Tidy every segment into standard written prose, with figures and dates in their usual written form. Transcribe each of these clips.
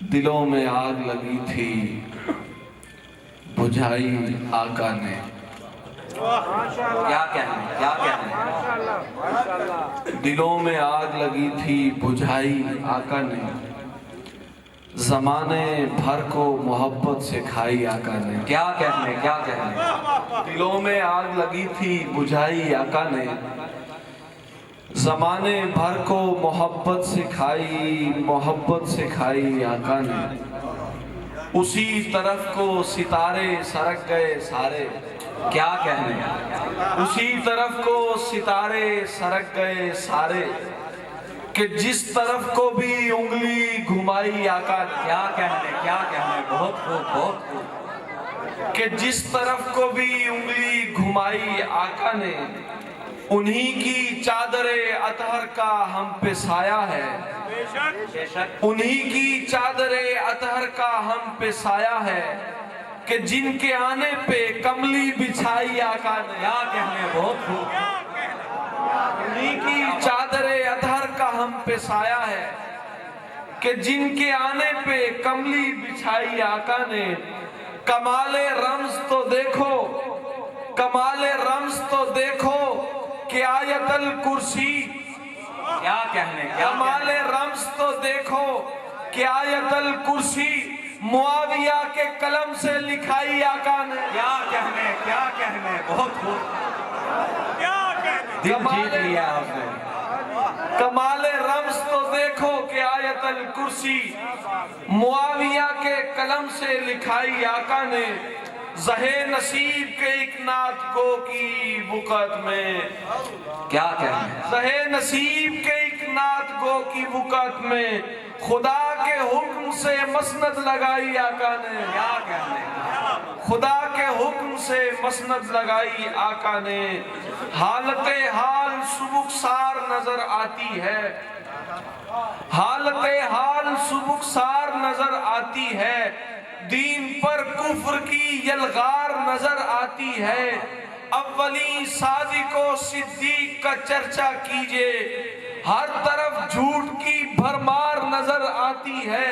दिलों में आग लगी थी, बुझाई आका ने। क्या कहने, क्या कहने। दिलों में आग लगी थी, बुझाई आका ने। ज़माने भर को मोहब्बत से खाई आका ने। क्या कहने, क्या कहने। दिलों में आग लगी थी, बुझाई आका ने। ज़माने भर को मोहब्बत से खाई आका ने। उसी तरफ को सितारे सरक गए सारे। क्या कहने। उसी तरफ को सितारे सरक गए सारे, कि जिस तरफ को भी उंगली घुमाई आका ने। क्या कहने, क्या कहने। बहुत खूब, बहुत खूब। कि जिस तरफ को भी उंगली घुमाई आका ने, उन्हीं की चादरे अतहर का हम पे साया है। उन्हीं की चादरे अतहर का हम पे साया है, कि जिनके आने पे कमली बिछाई आका ने। क्या कहने, बहुत खूब। उन्हीं की चादरे अतहर का हम पे साया है, कि जिनके आने पे कमली बिछाई आका ने। कमाले रम्ज तो देखो, कमाले रम्ज तो देखो, कि आयतल कुर्सी। क्या कहने, क्या कमाले रम्ज तो देखो, कि आयतल कुर्सी मुआविया के कलम से लिखाई आका ने। क्या कहने, क्या कहने। बहुत खूब। दिल जीत लिया आपने। कमाले रम्ज तो देखो, कि आयतल कुर्सी मुआविया के कलम से लिखाई आका ने। ज़हे नसीब के एक नात को की बुकत में। क्या कहने। ज़हे नसीब के एक नात को की बुकत में, खुदा के हुक्म से मसनद लगाई आका ने। क्या कहने। खुदा के हुक्म से मसनद लगाई आका ने। हालते हाल सुबुकसार नजर आती है, हालते हाल सुबुकसार नजर आती है। दीन पर कुफ्र की यलगार नजर आती है। अव्वली सादिको सिद्दीक का चर्चा कीजिए, हर तरफ झूठ की भरमार नजर आती है।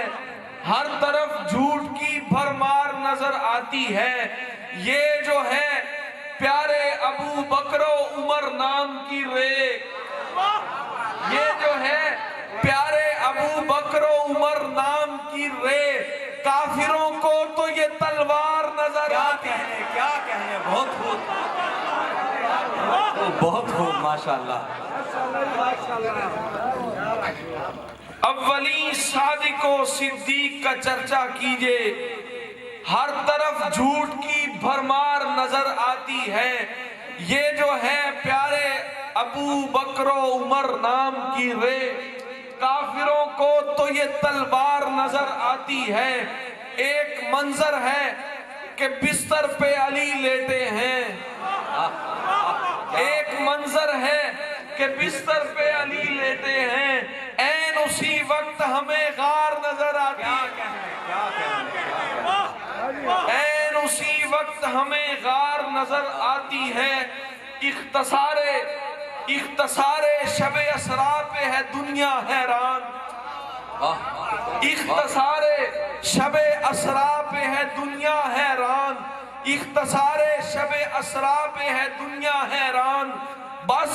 हर तरफ झूठ की भरमार नजर आती है। ये जो है प्यारे अबू बकरो उमर नाम की रे, ये जो है प्यारे अबू बकरो उमर नाम की रे, काफिरों को तो ये तलवार नजर आती है। क्या कहने। बहुत खूब, बहुत खूब। माशाल्लाह। अव्वली सादिको सिद्दीक का चर्चा कीजिए, हर तरफ झूठ की भरमार नजर आती है। ये जो है प्यारे अबू बकरो उमर नाम की रे, काफिरों को तो ये तलवार नजर आती है। एक मंजर है कि बिस्तर पे अली लेटे हैं। एक मंजर है कि बिस्तर पे अली लेटे हैं। ऐन उसी वक्त हमें गार नजर आती है। ऐन उसी वक्त हमें गार नजर आती है। इख्तसारे शबे असरा पे है दुनिया हैरान। इख्तसारे शबे असरा पे है दुनिया हैरान। इख्तसारे शबे असरा पे है दुनिया हैरान। बस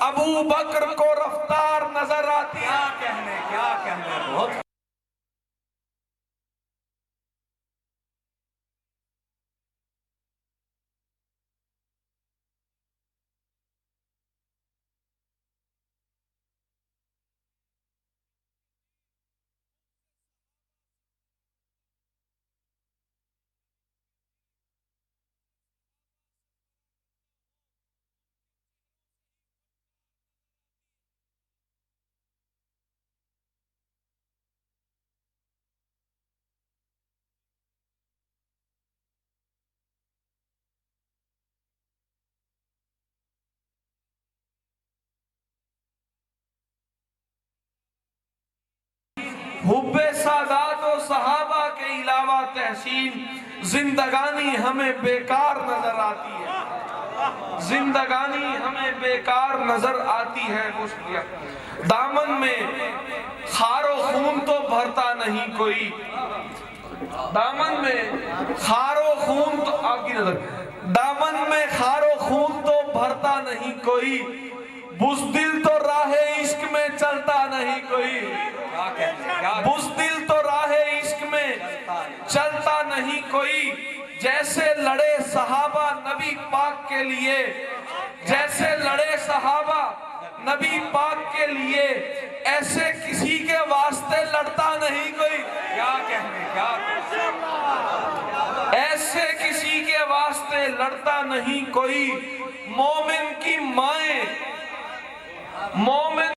अबू बकर को रफ्तार नजर आती है। क्या कहने, क्या कहने। बहुत हुब्बे सादात और सहाबा के अलावा तहसीन जिंदगानी हमें बेकार नजर आती है। जिंदगानी हमें बेकार नजर आती है। दामन में खारो खून तो भरता नहीं कोई, दामन में खारो खून तो आपकी नजर, दामन में खारो खून तो भरता नहीं कोई, बुज़दिल तो राहे इश्क में चलता नहीं कोई, बुज़दिल तो राहे इश्क में चलता नहीं कोई। जैसे लड़े सहाबा नबी पाक के लिए, जैसे लड़े सहाबा नबी पाक के लिए, ऐसे किसी के वास्ते लड़ता नहीं कोई। क्या कहने, क्या ऐसे किसी के वास्ते लड़ता नहीं कोई। मोमिन की माएं, मोमिन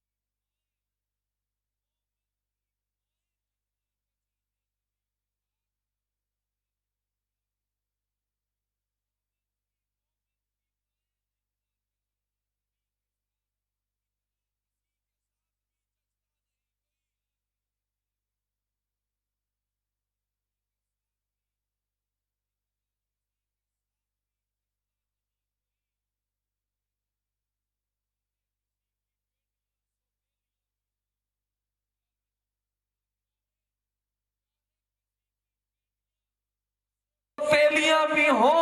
तेलियां भी हो,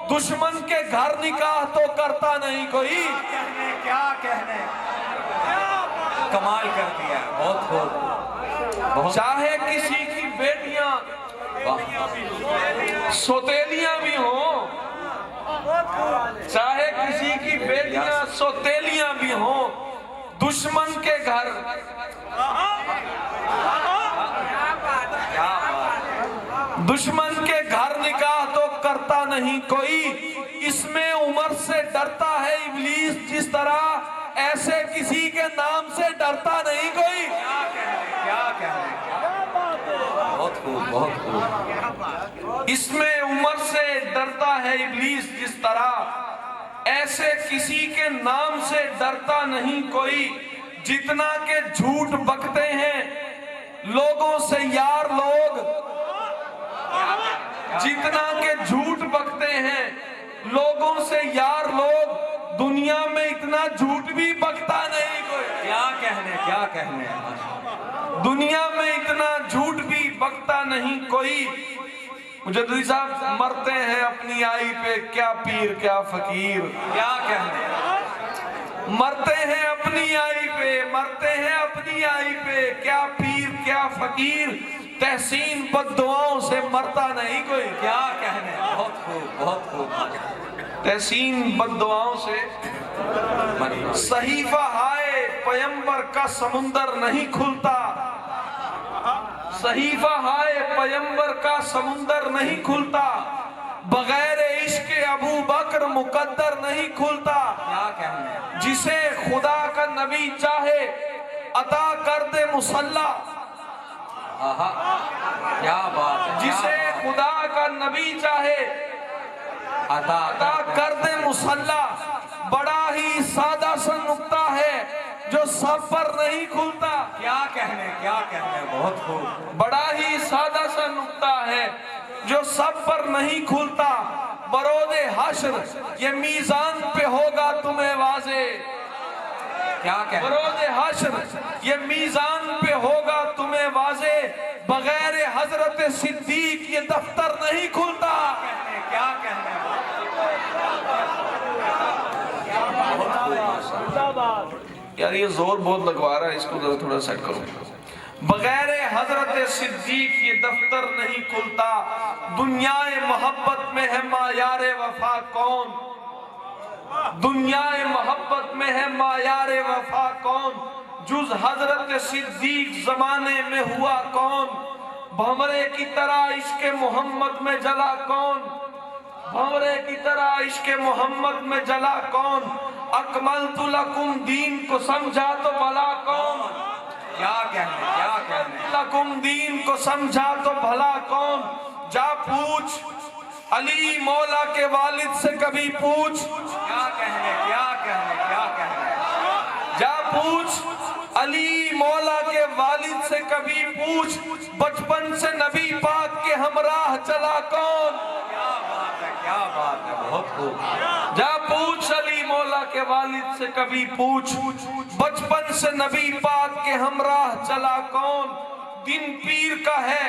दुश्मन के घर निकाह तो करता नहीं कोई। क्या कहने, कमाल कर दिया, बहुत खूब। चाहे किसी की बेटियां सोतेलियां भी हो, चाहे किसी की बेटियां सोतेलियां भी हो, दुश्मन के घर, दुश्मन के घर निकाह तो करता नहीं कोई। इसमें उमर से डरता है इब्लीस जिस तरह, ऐसे किसी के नाम से डरता नहीं कोई। क्या कहने, बहुत खूब, बहुत खूब। इसमें उमर से डरता है इब्लीस जिस तरह, ऐसे किसी के नाम से डरता नहीं कोई। जितना के झूठ बकते हैं लोगों से यार लोग, जितना के झूठ बकते हैं लोगों से यार लोग, दुनिया में इतना झूठ भी बकता नहीं कोई। क्या कहने, क्या कहने, दुनिया में इतना झूठ भी बकता नहीं कोई। मुजद्दिदी साहब मरते हैं अपनी आई पे, क्या पीर क्या फकीर। क्या कहने, मरते हैं अपनी आई पे, मरते हैं अपनी आई पे, क्या पीर क्या फकीर। तहसीन बद्दुआओं से मरता नहीं कोई। क्या कहने, बहुत खूब, बहुत खूब। तहसीन बद्दुआओं से। सहीफा हाय पैगंबर का समुंदर नहीं खुलता, सहीफा हाय पैगंबर का समुंदर नहीं खुलता, बगैर इश्क अबू बकर मुकद्दर नहीं खुलता। क्या कहने, जिसे खुदा का नबी चाहे अता कर दे मुसल्ला, क्या बात है, जिसे खुदा का नबी चाहे अता कर दे मुसल्ला। बड़ा ही सादा सा नुक्ता है जो सब पर नहीं खुलता। क्या कहने, क्या कहने, बहुत खूब। बड़ा ही सादा सा नुक्ता है जो सब पर नहीं खुलता। बरोदे हश्र ये मीजान पे होगा तुम्हें वाजे, क्या कहने, बरोदे हश्र ये मीजान पे होगा तुम्हें वाजे। बगैर हजरत सिद्दीक ये दफ्तर नहीं खुलता। क्या कहने, यार ये जोर बहुत लगवा रहा है, इसको थोड़ा सेट करो। बगैर हजरत सिद्दीक ये दफ्तर नहीं खुलता। दुनियाए मोहब्बत में है मायारे वफा कौन, दुनियाए मोहब्बत में है मायारे वफा कौन। जुज हजरत सिद्दीक जमाने में हुआ कौन। भंवरे की तरह इश्क मोहम्मद में जला कौन, भंवरे की तरह इश्क मोहम्मद में जला कौन। अकमलतु लकुम दीन को समझा तो भला कौन, क्या कहने, क्या कहने, लकुम दीन को समझा तो भला कौन। जा पूछ अली मौला के वालिद से कभी पूछ, क्या कहने, क्या कहने, क्या कहने, जा पूछ अली मौला के वालिद से कभी पूछ। बचपन से नबी पाक के हमराह चला कौन, क्या बात है, क्या क्या बात है, बहुत खूब। जा पूछ अली मौला के वालिद से कभी पूछ, बचपन से नबी पाक के हमराह चला कौन। दिन पीर का है,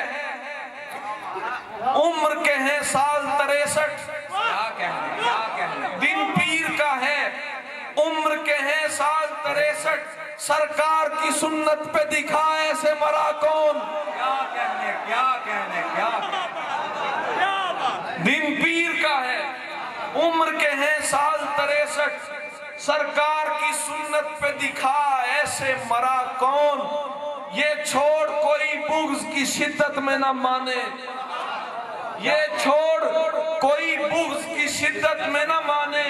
उम्र के हैं साल 63। क्या कहने, क्या कहने। दिन पीर का है, उम्र के हैं साल 63। सरकार की सुन्नत पे दिखा ऐसे मरा कौन। क्या कहने, क्या कहने, क्या कहने। दिन पीर का है, उम्र के हैं साल 63। सरकार की सुन्नत पे दिखा ऐसे मरा कौन। ये छोड़ कोई बुग़्ज़ की शिद्दत में न माने, ये छोड़ कोई बुग़्ज़ की शिद्दत में न माने।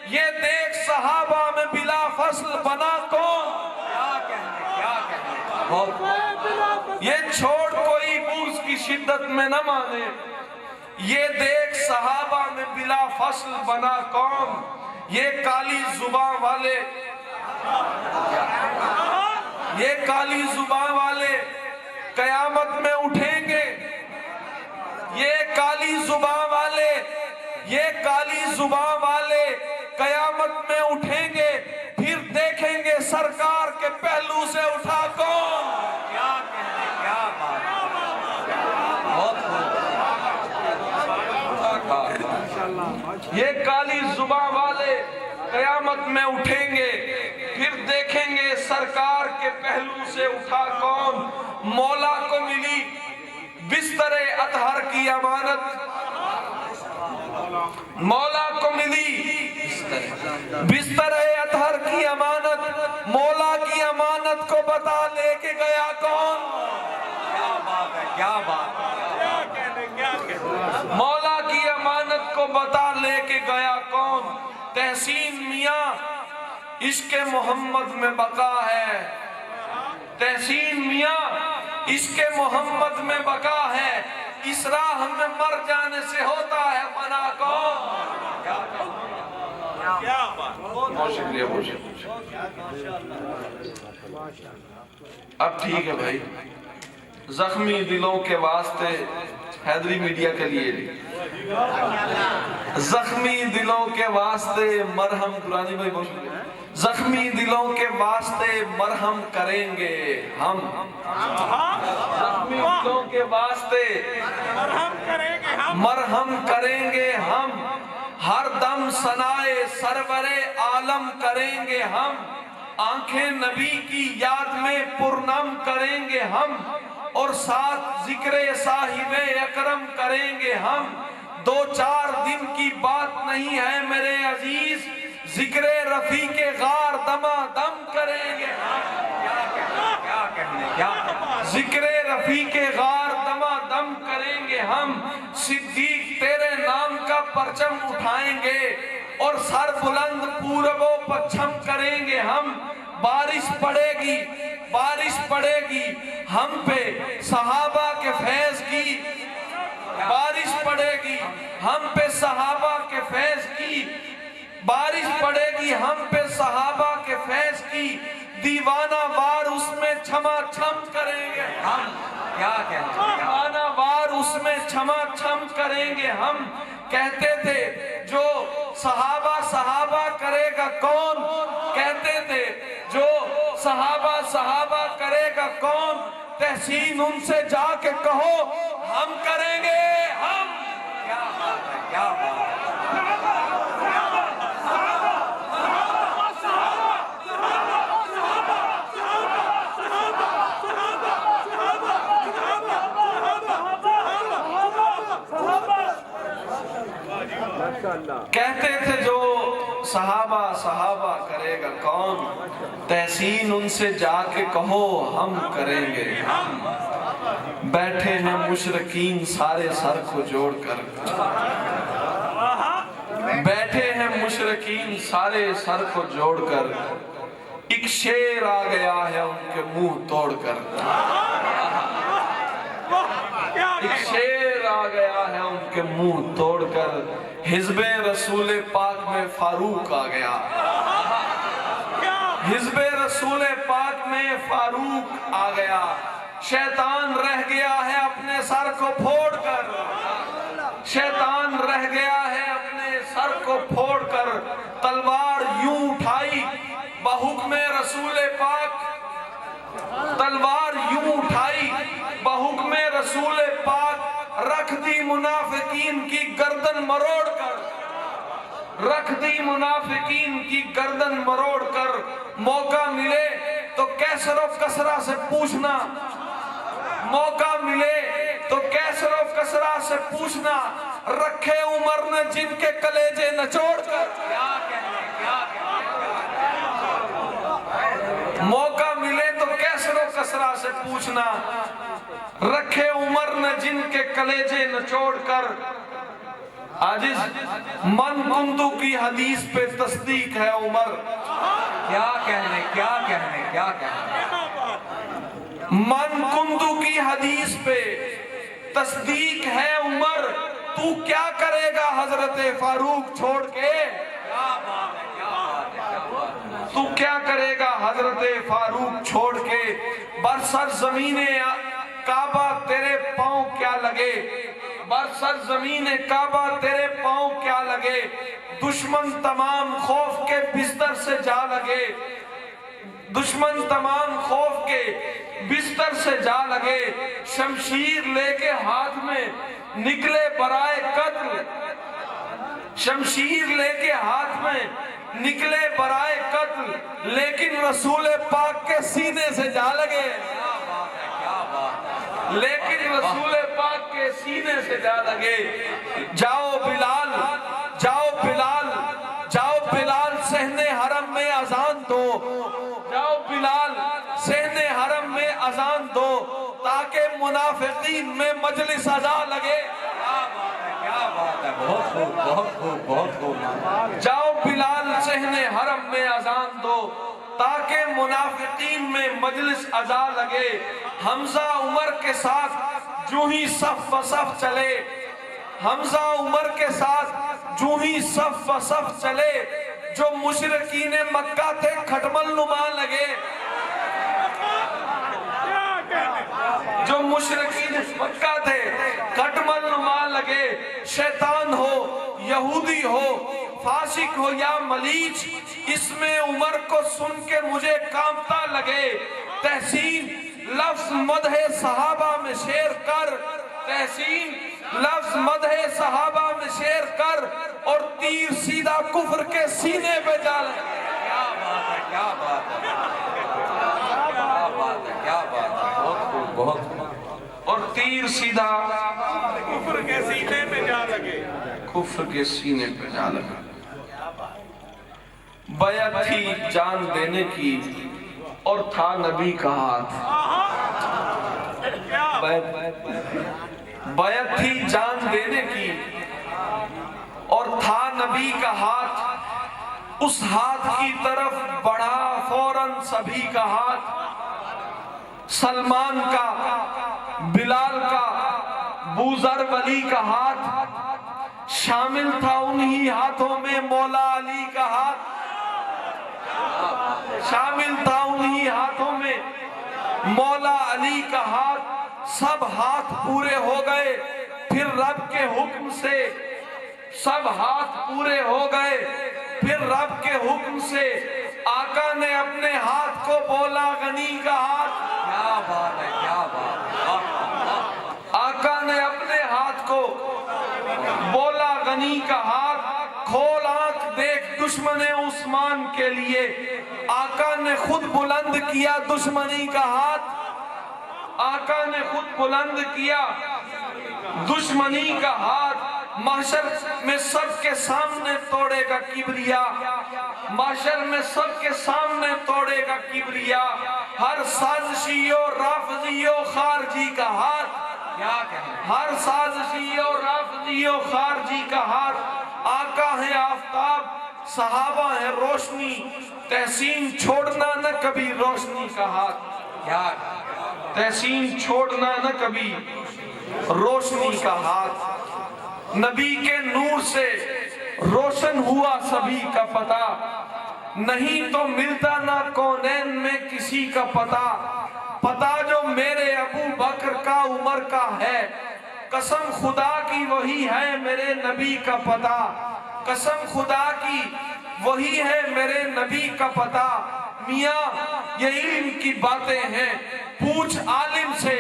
ये देख सहाबा में बिला फसल बना कौन। क्या कहने, क्या कहने, बहुत। ये छोड़ कोई बुग़्ज़ की शिद्दत में न माने, ये देख सहाबा में बिला फसल बना कौन। ये काली जुबान वाले, ये काली जुबान वाले कयामत में उठेंगे। ये काली जुबान वाले, ये काली जुबान वाले कयामत में उठेंगे। फिर देखेंगे सरकार के पहलू से उठा कौन। क्या कहने, क्या बात, बहुत खूब। ये काली जुबान वाले कयामत में उठेंगे। फिर देखेंगे सरकार के पहलू से उठा कौन। मौला को मिली बिस्तरे अतहर की अमानत, मौला को मिली बिस्तरे अतहर की अमानत। मौला की अमानत को बता लेके गया कौन। क्या बात है, क्या बात है। मौला की अमानत को बता लेके गया कौन। तहसीन मियाँ इश्क़े मोहम्मद में बका है, तहसीन मियाँ इश्क़े मोहम्मद में बका है। इस राह में मर जाने से होता है फना कौन। बहुत शुक्रिया, बहुत शुक्रिया। अब ठीक है भाई, जख्मी दिलों के वास्ते हैदरी मीडिया के लिए जख्मी दिलों के वास्ते मरहम, दुरानी भाई बहुत शुक्रिया। जख्मी दिलों के वास्ते मरहम करेंगे हम, जख्मी दिलों के वास्ते मरहम करेंगे हम। हर दम सनाए सरवरे आलम करेंगे हम। आंखें नबी की याद में पुरनम करेंगे हम। और साथ जिक्रे साहिबे अकरम करेंगे हम। 2-4 दिन की बात नहीं है मेरे अजीज, जिक्रे रफी के गार दमादम करेंगे हम। क्या कहने, क्या कहने। जिक्रे रफी के गार दमादम करेंगे हम। सिद्दीक तेरे नाम का परचम उठाएंगे और सर बुलंद पूरबो पश्चिम करेंगे हम। बारिश पड़ेगी, बारिश पड़ेगी हम पे सहाबा के फैज की, बारिश पड़ेगी हम पे सहाबा के फैज की, बारिश पड़ेगी हम पे सहाबा के फैज की। दीवाना वार उसमें क्षमा छम करेंगे हम। क्या कहने, दीवाना वार उसमें क्षमा छम करेंगे हम। कहते थे जो सहाबा सहाबा करेगा कौन, कहते थे जो सहाबा सहाबा करेगा कौन। तहसीन उनसे जाके कहो हम करेंगे हम। क्या बात है, क्या बात है। कहते थे जो सहाबा सहाबा करेगा कौन। तहसीन उनसे जाके कहो हम करेंगे हम। बैठे हैं मुशरकीन सारे सर को जोड़कर, बैठे हैं मुशरकीन सारे सर को जोड़कर। एक शेर आ गया है उनके मुंह तोड़कर, एक शेर आ गया है उनके मुंह तोड़कर। हिज़्बे रसूल पाक में फारूक आ गया, हिज़्बे रसूल पाक में फारूक आ गया। शैतान रह गया है अपने सर को फोड़कर, शैतान रह गया है को फोड़कर तलवार यूं उठाई बहुक्मे रसूल पाक, तलवार यूं उठाई बहुक्मे रसूल पाक, रख दी मुनाफिकीन की गर्दन मरोड़ कर, रख दी मुनाफिकीन की गर्दन मरोड़ कर। मौका मिले तो कैसरो कसरा से पूछना, मौका मिले तो कैसरो कसरा से पूछना, रखे उमर ने जिनके कलेजे नचोड़ कर। क्या कहने, क्या कहने। मौका मिले तो कैसरो कसरा से पूछना, रखे उमर ने जिनके कलेजे नचोड़ कर। आजिज मन कुंदू की हदीस पे तस्दीक है उमर। क्या कहने, क्या कहने, क्या कहने। मन कुंदू की हदीस पे तस्दीक है उमर, तू क्या करेगा हजरत फारूक छोड़ के। क्या बात है, क्या बात है, क्या बात है। तू क्या करेगा हजरत फारूक छोड़ के। बरसर जमीने काबा तेरे पांव क्या लगे, बरसर जमीने काबा तेरे पांव क्या लगे। दुश्मन तमाम खौफ के बिस्तर से जा लगे, दुश्मन तमाम खौफ के बिस्तर से जा लगे। शमशीर लेके हाथ में निकले बराए कत्ल, शमशीर लेके हाथ में निकले बराए कत्ल, लेकिन रसूल पाक के सीने से जा लगे। क्या बात है, क्या बात है। लेकिन रसूल पाक के सीने से जा लगे। जाओ बिलाल, जाओ बिलाल, जाओ बिलाल सहने हरम में अजान दो, जाओ बिलाल सहने हरम में अजान दो, ताकि मुनाफिकीन में मजलिस अजा लगे। क्या बात है, क्या बात है। बहुत खूब, बहुत खूब, बहुत खूब। जाओ बिलाल सहने हरम में अजान दो, ताकि मुनाफिकीन में मजलिस अजा लगे। हमजा उमर के साथ जूं ही सफ व सफ चले, हमजा उमर के साथ जूं ही सफ व सफ चले, जो मुशरिकीन मक्का थे खटमल नुमा लगे, जो मुशरिकीन मक्का थे खटमल नुमा लगे। शैतान हो, यहूदी हो, फासिक हो या मलीच, इसमें उमर को सुन के मुझे कांपता लगे। तहसीन लफ्ज मदहे सहाबा में शेर कर, तहसीन लफ्ज मदहे सहाबा में शेर कर, और तीर सीधा कुफ्र के सीने पे जा लगे। क्या बात है, क्या बात है, क्या बात है, क्या बात है। बहुत खूब, बहुत खूब। और तीर सीधा कुफ्र के सीने में जा लगे, कुफ्र के सीने पे जा लगा। बैत थी जान देने की और था नबी का हाथ, बैत थी जान देने की और था नबी का हाथ। उस हाथ की तरफ बढ़ा फौरन सभी का हाथ, सलमान का, बिलाल का, बूजर वली का हाथ, शामिल था उन्हीं हाथों में मौला अली का हाथ, शामिल था उन्हीं हाथों में मौला अली का हाथ। सब हाथ पूरे हो गए फिर रब के हुक्म से, सब हाथ पूरे हो गए फिर रब के हुक्म से। आका ने अपने हाथ को बोला गनी का हाथ, क्या बात है, क्या बात है। आका ने अपने हाथ को बोला गनी का हाथ। खोल आंख देख दुश्मने उस्मान के लिए, आका ने खुद बुलंद किया दुश्मनी का हाथ, आका ने खुद बुलंद किया दुश्मनी का हाथ। महशर में सबके सामने तोड़ेगा किबरिया, महशर में सबके सामने तोड़ेगा किबरिया। हर साजिशियो राफजियो खारजी का हाथ, क्या कहने। हर साजिशियो राफजियो खारजी का हाथ। आका है आफताब, सहाबा है रोशनी, तहसीन छोड़ना न कभी रोशनी का हाथ, क्या तहसीन छोड़ना न कभी रोशनी का हाथ। नबी के नूर से रोशन हुआ सभी का पता, नहीं तो मिलता ना कौनैन में किसी का पता। पता जो मेरे अबू बकर का उमर का है, कसम खुदा की वही है मेरे नबी का पता। कसम खुदा की वही है मेरे नबी का पता। मियाँ ये इल्म की बातें हैं, पूछ आलिम से,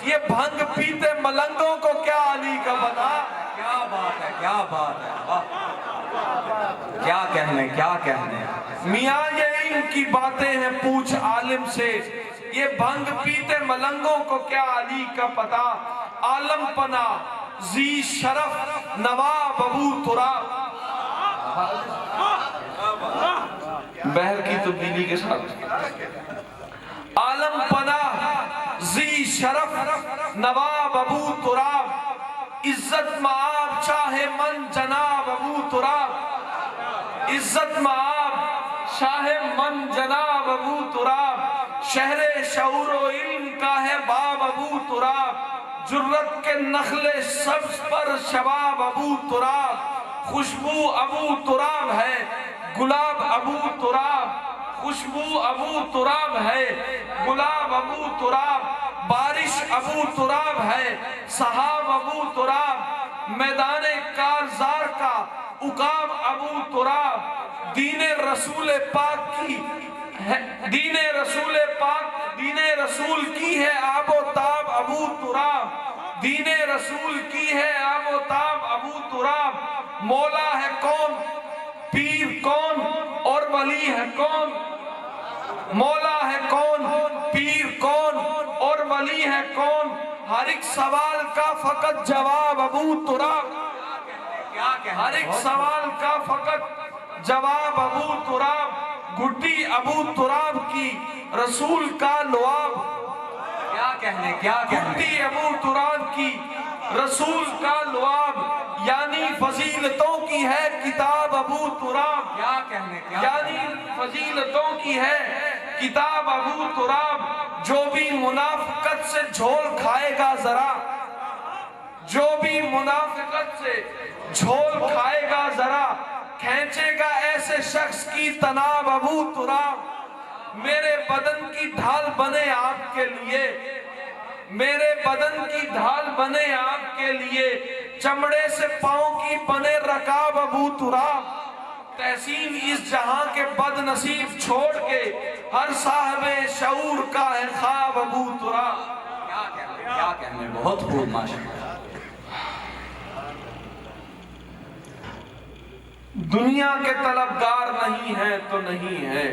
ये भंग पीते मलंगों को क्या अली का पता। क्या बात है, क्या बात है, वाह। क्या कहने। मियाँ ये इल्म की बातें हैं, पूछ आलिम से, ये भंग पीते मलंगों को क्या अली का पता। आलम पना जी शरफ नवाब अबू तुराब। बहर की तब्दीली के साथ आलम पना जी शरफ नवाब अबू तुराब। इज्जत माब चाहे मन जनाब अबू तुराब। इज्जत माब शाहे मन जनाब अबू तुराब। शहरे शऊरो इल्म का है बाब अबू तुराब। जुर्रत के नखले सब्ज पर शबाब अबू तुराब। खुशबू अबू तुराब है, गुलाब अबू तुराब। खुशबू अबू तुराब है, गुलाब अबू तुराब। बारिश अबू तुराब है, सहाब अबू तुराब। मैदाने कारजार का उकाब अबू तुराब। दीने रसूल पाक की है, दीने रसूल पाक, दीने रसूल की है आबो ताब अबू तुराब। दीने रसूल की है आबो ताब अबू तुराब। मौला है कौन, पीर कौन और वली है कौन। मौला है कौन, पीर कौन और वली है कौन। हर एक सवाल का फकत जवाब अबू तुराब। हर एक सवाल का फकत जवाब अबू तुराब। गुड्डी अबू तुराब की रसूल का लुआब। क्या कहने। गुड्डी अबू तुराब की रसूल का लुआब। यानी फजीलतों की है किताब अबू तुराब। क्या कहने। यानी फजीलतों की है किताब अबू तुराब। जो भी मुनाफिकत से झोल खाएगा जरा, जो भी मुनाफिकत से झोल खाएगा जरा, खींचेगा ऐसे शख्स की तनाब अबू तुराब। मेरे बदन की ढाल बने आपके लिए, मेरे बदन की ढाल बने आपके लिए। चमड़े से पांव की बने रकाब अबू तुराब। तहसीन इस जहां के बदनसीब छोड़ के हर साहबे शऊर का है ख्वाब अबू तुराब। क्या कहने। बहुत खूब माशाअल्लाह। दुनिया के तलबगार नहीं है तो नहीं है।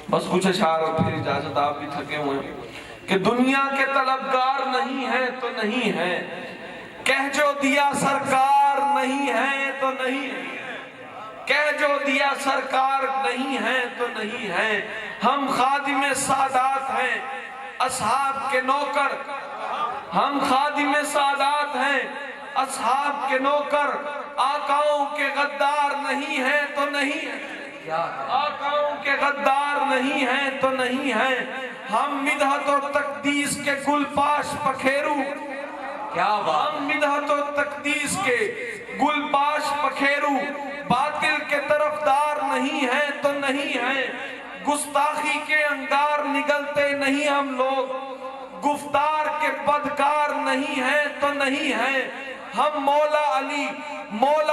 बस कुछ इशारा और फिर इजाजत, आप भी थके हुए हैं। कि दुनिया के तलबगार नहीं है तो नहीं है, कह जो दिया सरकार नहीं है तो नहीं है, कह जो दिया सरकार नहीं है तो नहीं है। हम खादिम सादात हैं, असहाब के नौकर। हम खादिम सादात हैं, असहाब के नौकर। आकाओं के गद्दार नहीं है तो नहीं है, आकाओं के गद्दार नहीं है तो नहीं है। हम मिदहत और तकदीस के गुलपाश पखेरू। क्या बात। हम मिदहत और तकदीस के गुलपाश पखेरू। बातिल के तरफदार नहीं है तो नहीं है। गुस्ताखी के अंगार निगलते नहीं हम लोग, गुफ्तार के बदकार नहीं है तो नहीं है। हम मौला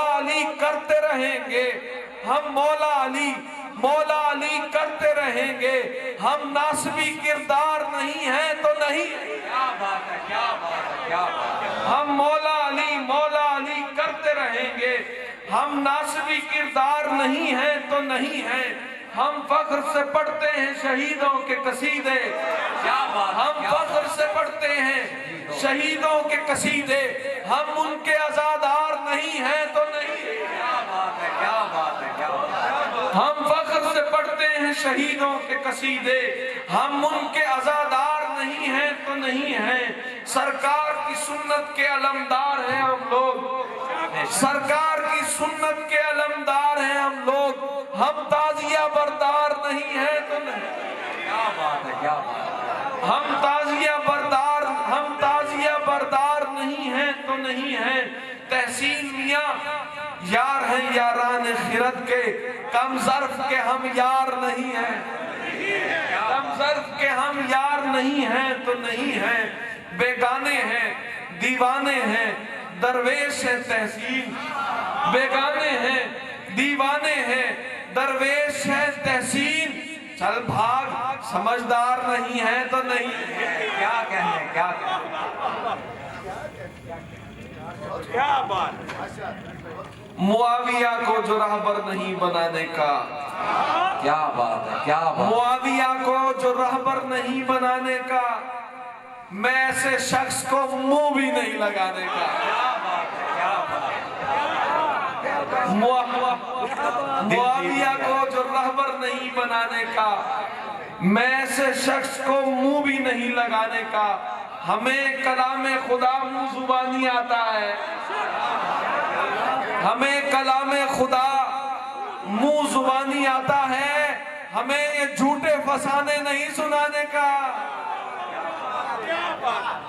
अली करते रहेंगे, हम मौला अली करते रहेंगे। हम नासबी किरदार नहीं है तो नहीं। क्या बात है, क्या बात है, क्या बात है। हम मौला अली करते रहेंगे। हम नासबी किरदार नहीं है तो नहीं है। हम फख्र से पढ़ते हैं शहीदों के कसीदे। क्या बात। हम फख्र से पढ़ते हैं शहीदों के कसीदे। हम उनके आजादार नहीं हैं तो नहीं। क्या बात है, क्या बात है, क्या बात है। हम फख्र से पढ़ते हैं शहीदों के कसीदे। हम उनके आजादार नहीं हैं तो नहीं हैं। सरकार की सुन्नत के अलमदार हैं हम लोग, सरकार की सुन्नत के अलमदार हैं हम लोग। हम ताजिया बरदार नहीं है तो नहीं। क्या बात है, क्या बात है। हम ताजिया बरदार नहीं है तो नहीं है। तहसीन मियाँ यार हैं यारान खिरत के, कम ज़र्फ के हम यार नहीं हैं, कम ज़र्फ के हम यार नहीं हैं तो नहीं हैं। बेगाने हैं, दीवाने हैं, दरवेश है तहसीन। बेगाने हैं, दीवाने हैं, दरवेश है तहसीन, चल भाग, समझदार नहीं है तो नहीं। क्या कहने, क्या कहने, क्या बात। मुआविया को जो रहबर नहीं बनाने का, क्या बात है, क्या बात। मुआविया को जो रहबर नहीं बनाने का, मैं ऐसे शख्स को मुंह भी नहीं लगाने का। क्या बात है, क्या बात। मुआविया को जो रहबर नहीं बनाने का, मैं ऐसे शख्स को मुंह भी नहीं लगाने का। हमें कलामे खुदा मुंह जुबानी आता है, हमें कलामे खुदा मुंह जुबानी आता है। हमें ये झूठे फसाने नहीं सुनाने का,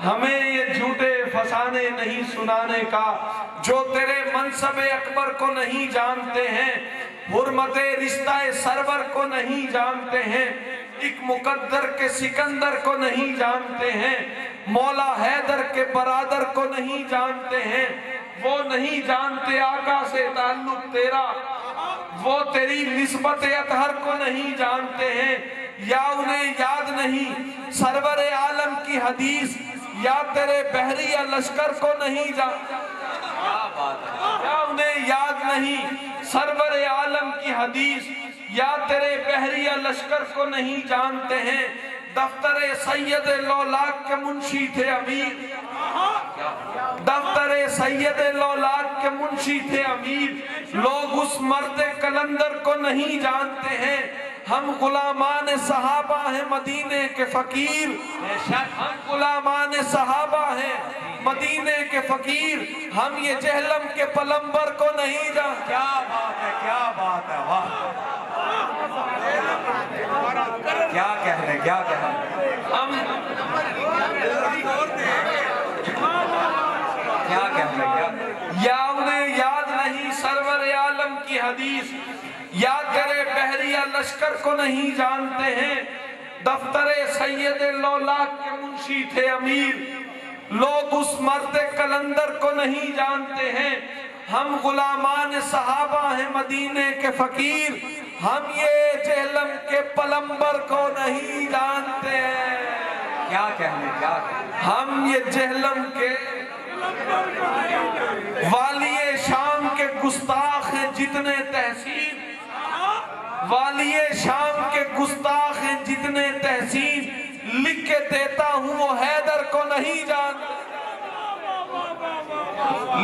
हमें ये झूठे फसाने नहीं सुनाने का। जो तेरे मनसबे अकबर को नहीं जानते हैं, हुर्मते रिश्ताए सरवर को नहीं जानते हैं, एक मुकद्दर के सिकंदर को नहीं जानते हैं, मौला हैदर के बरादर को नहीं जानते हैं, वो नहीं जानते आका से ताल्लुक तेरा, वो तेरी निस्बत अतहर को नहीं जानते हैं, या उन्हें याद नहीं सरवर आलम की हदीस, या तेरे बहरिया लश्कर को नहीं जानते, या उन्हें याद नहीं सरवर आलम की हदीस, या तेरे बहरिया लश्कर को नहीं जानते हैं। दफ्तरे सैयद लौलाक के मुंशी थे अमीर, दफ्तरे सैयद लौलाक के मुंशी थे अमीर, लोग उस मर्द कलंदर को नहीं जानते हैं। हम गुलामान सहाबा हैं मदीने के फकीर, हम गुलामान सहाबा हैं मदीने के फकीर, हम ये जहलम के पलंबर को नहीं जानते। क्या बात है, क्या बात है, वाह। क्या कहने, क्या कहने। हम क्या कहने, क्या। या उन्हें याद नहीं सरवर आलम की हदीस, या तेरे बहरिया लश्कर को नहीं जानते हैं। दफ्तरे सैयद लौलाक के मुंशी थे अमीर, लोग उस मर्द कलंदर को नहीं जानते हैं। हम गुलामान सहाबा हैं मदीने के फकीर, हम ये जहलम के पलंबर को नहीं जानते हैं। क्या कहने, क्या कहने। हम ये जहलम के वालिए शाम के गुस्ताख हैं जितने तहसीन, वालिए शाम के गुस्ताख हैं जितने तहसीन, लिख के देता हूं वो हैदर को नहीं जानते,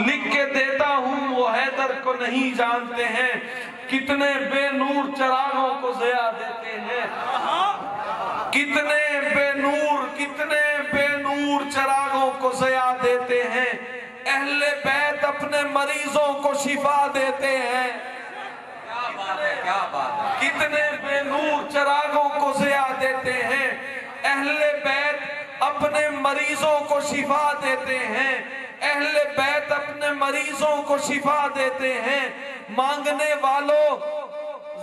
लिख के देता हूं वो हैदर को नहीं जानते हैं। कितने बेनूर चरागों को ज़या देते हैं, कितने बेनूर चरागों को ज़या देते हैं। अहले बैत अपने मरीजों को शिफा देते हैं। क्या बात है, क्या बात है। कितने बेनूर चरागों को ज़या देते हैं। अहले बैत अपने मरीजों को शिफा देते हैं, अहले बैत अपने मरीजों को शिफा देते हैं। मांगने वालों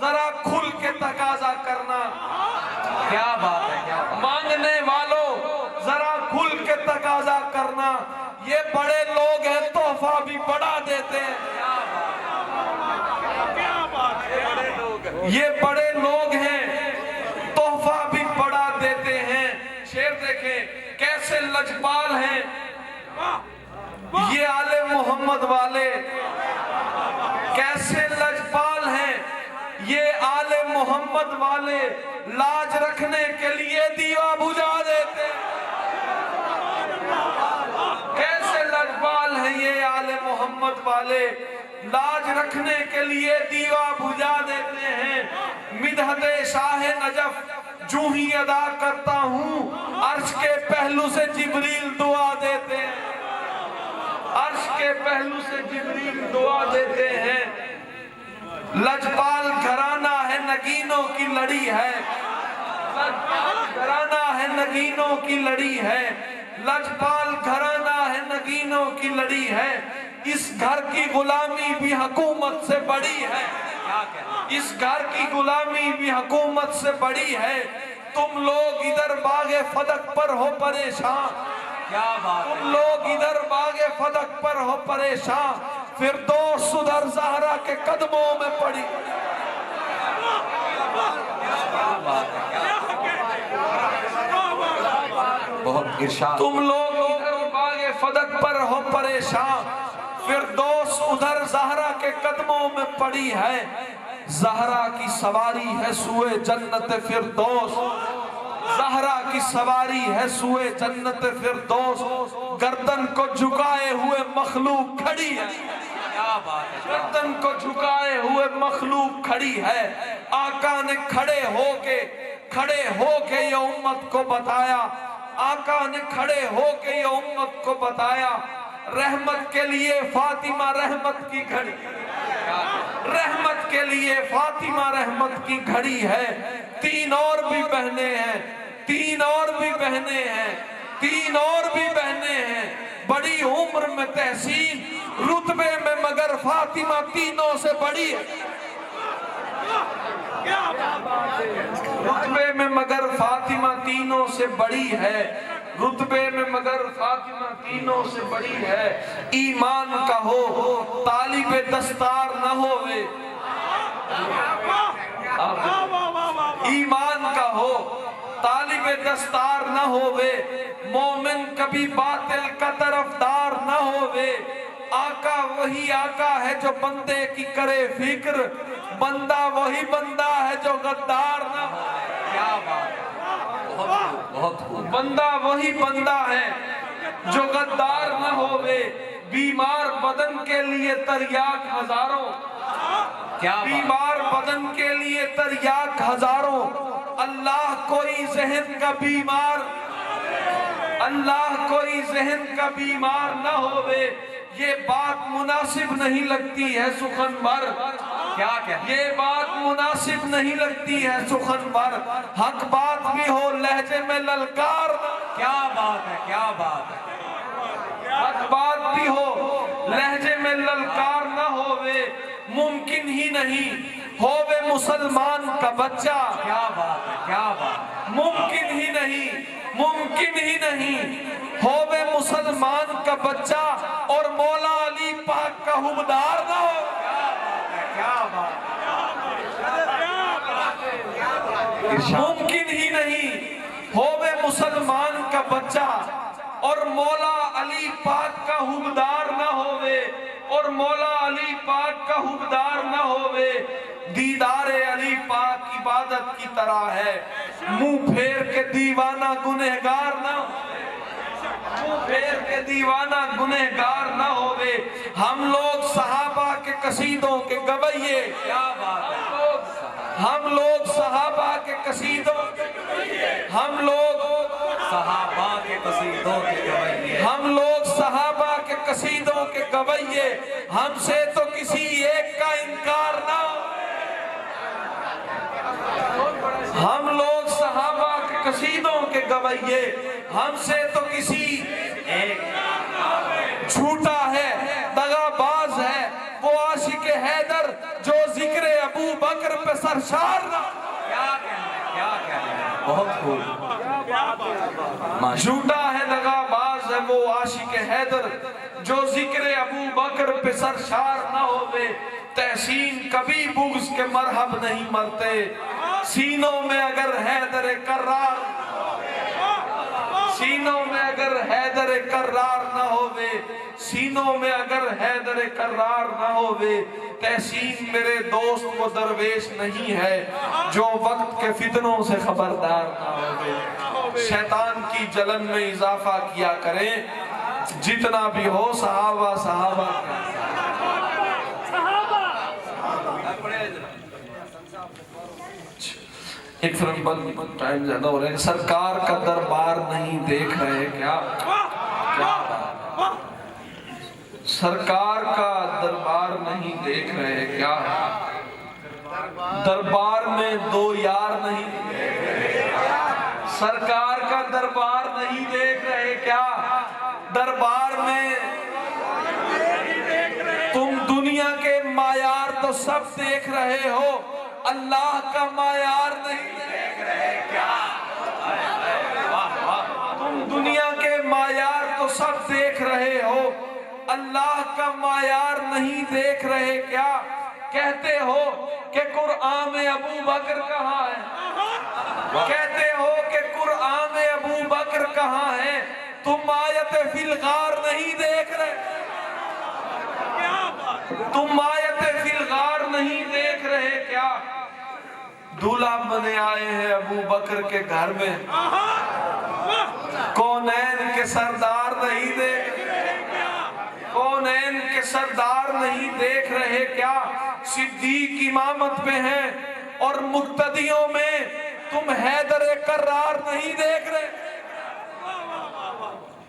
जरा खुल के तकाजा करना, क्या बात है, क्या बात। मांगने वालों जरा खुल के तकाजा करना। ये बड़े लोग हैं तोहफा भी बड़ा देते हैं, क्या बात है, बड़े लोग। ये बड़े लोग हैं तोहफा भी बड़ा देते हैं। शेर देखें कैसे लजपाल हैं ये आले मोहम्मद वाले, कैसे लजपाल हैं ये आले मोहम्मद वाले, लाज रखने के लिए दीवा बुझा देते हैं। कैसे लजपाल हैं ये आले मोहम्मद वाले, लाज रखने के लिए दीवा बुझा देते हैं। मिदहते शाह नजफ जूं ही अदा करता हूँ, अर्श के पहलू से जिब्रील दुआ देते हैं, अर्श के पहलू से जिब्रील दुआ देते हैं। लजपाल घराना है नगीनों की लड़ी है, लजपाल घराना है नगीनों की लड़ी है, लजपाल घराना है नगीनों की लड़ी है। इस घर की गुलामी भी हुकूमत से बड़ी है, इस घर की गुलामी भी हुकूमत से बड़ी है। तुम लोग इधर बागे फदक पर हो परेशान, क्या बात है। तुम लोग इधर बागे फदक पर हो परेशान, फिरदौस उधर ज़हरा के कदमों में पड़ी। बहुत इरशाद। तुम लोग इधर बागे फदक पर हो परेशान, फिरदौस उधर ज़हरा के कदमों में पड़ी है। ज़हरा की सवारी है सुए जन्नत फिरदौस, ज़हरा की सवारी है सुए जन्नत फिरदौस। गर्दन को झुकाए हुए मखलूक खड़ी है, गर्दन को झुकाए हुए मखलूक खड़ी है। आका ने खड़े होके ये उम्मत को बताया, आका ने खड़े होके ये उम्मत को बताया। रहमत के लिए फातिमा रहमत की घड़ी, रहमत के लिए फातिमा रहमत की घड़ी है। तीन और भी बहने हैं, तीन और भी बहने हैं, तीन और भी बहने हैं। बड़ी उम्र में तहसीन, रुतबे में मगर फातिमा तीनों से बड़ी है। रुतबे में मगर फातिमा तीनों से बड़ी है, रुतबे में मगर फातिमा तीनों से बड़ी है। ईमान का हो तालिबे दस्तार न होवे, ईमान का हो तालिबे दस्तार न होवे। मोमिन कभी बातिल का तरफदार न होवे। आका वही आका है जो बंदे की करे फिक्र, बंदा वही बंदा है जो गद्दार न हो। क्या बात है, बहुत बंदा वही बंदा है जो गद्दार न होवे। बीमार बदन के लिए तरियाक हजारों, क्या बीमार बदन के लिए तरियाक हजारों। अल्लाह कोई जहन का बीमार, अल्लाह कोई जहन का बीमार न होवे। ये बात मुनासिब नहीं लगती है सुखनवर, क्या क्या ये बात मुनासिब नहीं लगती है सुखनवर। हक बात भी हो लहजे में ललकार, क्या बात है, क्या बात है। हक बात भी हो लहजे में ललकार न होवे। मुमकिन ही नहीं होवे मुसलमान का बच्चा, क्या बात है, क्या बात। मुमकिन ही नहीं, मुमकिन ही नहीं होवे मुसलमान का बच्चा और मौला अली पाक का हुबदार ना हो। क्या बात, मुमकिन ही नहीं होवे मुसलमान का बच्चा और मौला अली पाक का हुबदार ना होवे, और मौला अली पाक का हुबदार ना होवे। दीदारे अली पाक इबादत की तरह है, मुंह फेर के दीवाना गुनहगार ना, मुंह फेर के दीवाना गुनहगार ना होवे। हम लोग सहाबा के कसीदों के गवैये, क्या बात है। हम लोग सहाबा के कसीदों, हम लोग सहाबा के कसीदों के गवैये, हम लोग सहाबा के कसीदों के गवैये। हमसे तो किसी एक का इनकार ना हो। हम लोग सहाबा के कसीदों के गवैये, हमसे तो किसी एक झूठा है, दगाबाज है वो आशिक हैदर जो जिक्र अबू बकर पे सरशार ना। क्या कहना, क्या कहना, बहुत खूब। झूठा है दगाबाज है वो आशिक हैदर जो जिक्र अबू बकर पे सरशार ना होवे। तहसीन कभी बुग़्ज़ के मरहब नहीं मरते, सीनों में अगर हैदर कर्रार, सीनों में अगर हैदर कर्रार ना होवे, सीनों में अगर हैदर कर्रार ना होवे। तहसीन मेरे दोस्त वो दरवेश नहीं है जो वक्त के फितनों से खबरदार ना होवे। शैतान की जलन में इजाफा किया करें, जितना भी हो सहाबा सहाबा एक फिल्म बंद, टाइम ज्यादा हो रहा है। सरकार का दरबार नहीं देख रहे क्या? क्या सरकार का दरबार नहीं देख रहे क्या? दरबार में दो यार नहीं, सरकार का दरबार नहीं देख रहे क्या? दरबार में तुम दुनिया के मायार तो सब देख रहे हो, अल्लाह का मायार नहीं देख रहे क्या? तुम दुनिया के मायार तो सब देख रहे हो, अल्लाह का मायार नहीं देख रहे क्या? कहते हो कि कुरान में अबू बकर कहाँ है, कहते हो कि कुरान में अबू बकर कहाँ है, तुम आयत फिलगार नहीं देख रहे, तुम आयत फिलगार नहीं देख रहे क्या? दूल्हा बने आए हैं अबू बकर के घर में, कौनैन के सरदार नहीं देख, कौनैन के सरदार नहीं देख रहे क्या? सिद्दीक इमामत पे हैं और मुक्तदियों में तुम हैदर कर्रार नहीं देख रहे,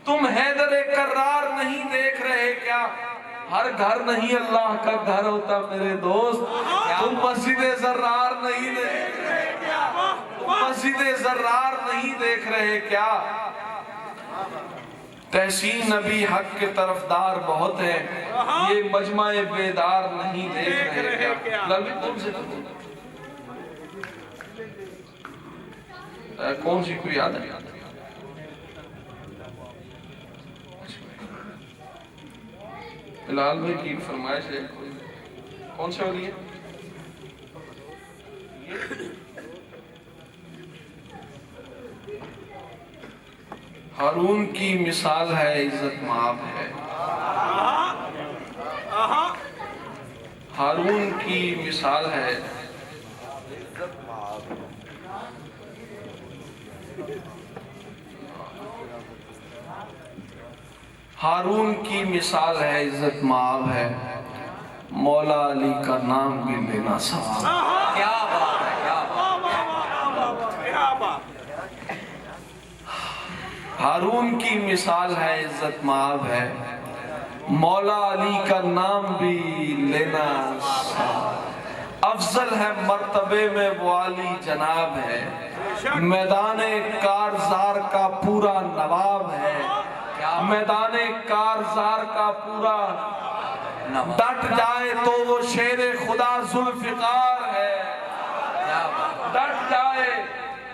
तुम हैदर कर्रार नहीं देख रहे क्या? हर घर नहीं अल्लाह का घर होता मेरे दोस्त, तुम मस्जिद जर्रार नहीं देख रहे क्या? मस्जिद जर्रार नहीं देख रहे क्या? तहसीन नबी हक के तरफदार बहुत है, ये मजमाए बेदार नहीं देख रहे क्या? कौन सी कोई याद है? बिलाल भाई की फरमाइश है, कौन सी वाली है? हारून की मिसाल है इज्जत माब है, हारून की मिसाल है, हारून की मिसाल है इज्जत माब है, मौला अली का नाम भी लेना सवाब। क्या बात है, क्या बात, हारून की मिसाल है इज्जत माब है, मौला अली का नाम भी लेना सवाब। अफजल है मर्तबे में वो अली जनाब है, मैदाने कारजार का पूरा नवाब है, मैदाने कारजार का पूरा, डट जाए तो वो शेर खुदा जुल्फिकार है,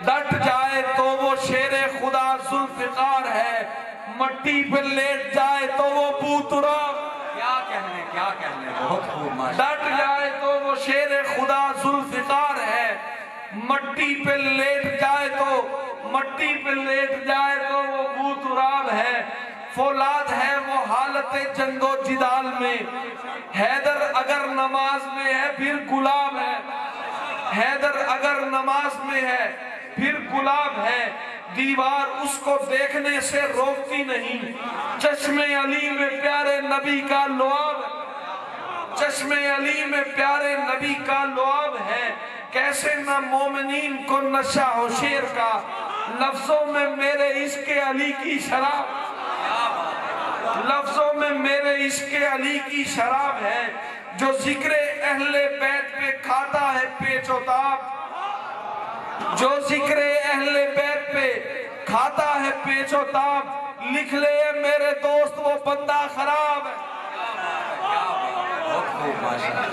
डट जाए तो वो शेर खुदा जुल्फिकार है, मट्टी पे लेट जाए तो वो बूतरा, क्या कहने, बहुत खूब। डट जाए तो वो शेर खुदा जुल्फिकार है, मट्टी पे लेट जाए तो, मट्टी पे लेट जाए तो वो बूतुराब है, फौलाद है वो हालत जंगो जिदाल में, हैदर अगर नमाज में है फिर गुलाब है, हैदर अगर नमाज में है फिर गुलाब है, दीवार उसको देखने से रोकती नहीं, चश्मे अली में प्यारे नबी का लुआब, चश्मे अली में प्यारे नबी का लुआब है, कैसे न मोमिनीन को नशा हो शेर का, लफ्जों में मेरे इश्क़ अली की शराब, लफ्जों में मेरे इश्क़ अली की शराब है, जो जिक्र अहले बैत पे खाता है पेचोताब, जो जिक्र अहले बैत पे खाता है पेचोताब, लिख ले मेरे दोस्त वो बंदा खराब है,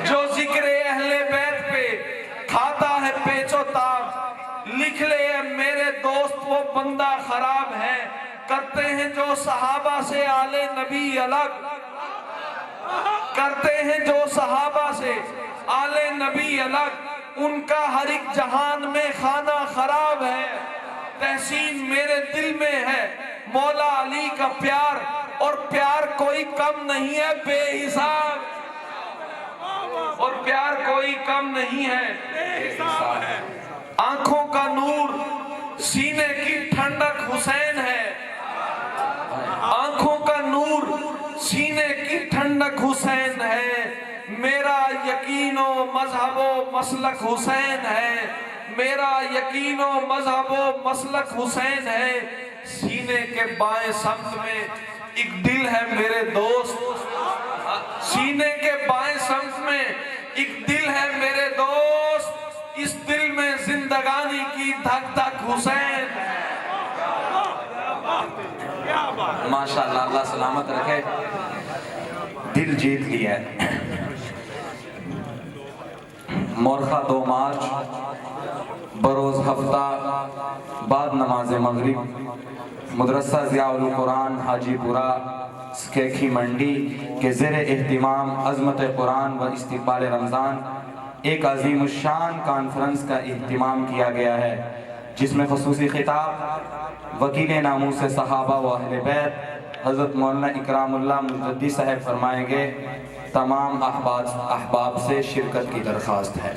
जो जिक्र अहले बैत पे खाता है पेचोताब, लिख ले मेरे दोस्त वो बंदा खराब है, करते हैं जो सहाबा से आले नबी अलग, करते हैं जो सहाबा से आले नबी अलग, उनका हर एक जहान में खाना खराब है, तहसीन मेरे दिल में है मौला अली का प्यार, और प्यार कोई कम नहीं है बेहिसाब, और प्यार कोई कम नहीं है बेहिसाब। आंखों का नूर सीने की ठंडक हुसैन है, आंखों का नूर सीने की ठंडक हुसैन है, मेरा यकीनो मजहबो मसलक हुसैन है, मेरा यकीनो मजहबो मसलक हुसैन है, सीने के बाएं समत में एक दिल है मेरे दोस्त, सीने के बाएं समत में एक दिल है मेरे दोस्त, इस दिल में जिंदगानी की धक धक हुसैन। माशाअल्लाह, अल्लाह सलामत रखे, दिल जीत लिया है। मोरखा 2 मार्च बरोज हफ्ता बाद नमाज मगरिब, मदरसा ज़ियाउल कुरान हाजीपुरा स्केखी मंडी के ज़ेर एहतिमाम अज़मत कुरान व इस्तक़बाल रमज़ान एक अज़ीमुश्शान कॉन्फ्रेंस का एहतिमाम किया गया है, जिसमें ख़ुसूसी खिताब वकील नामूस सहाबा व अहले बैत हज़रत मौलाना इकरामुल्लाह मुजद्दी साहब फरमाएंगे। तमाम अहबाब से शिरकत की दरख्वास्त है।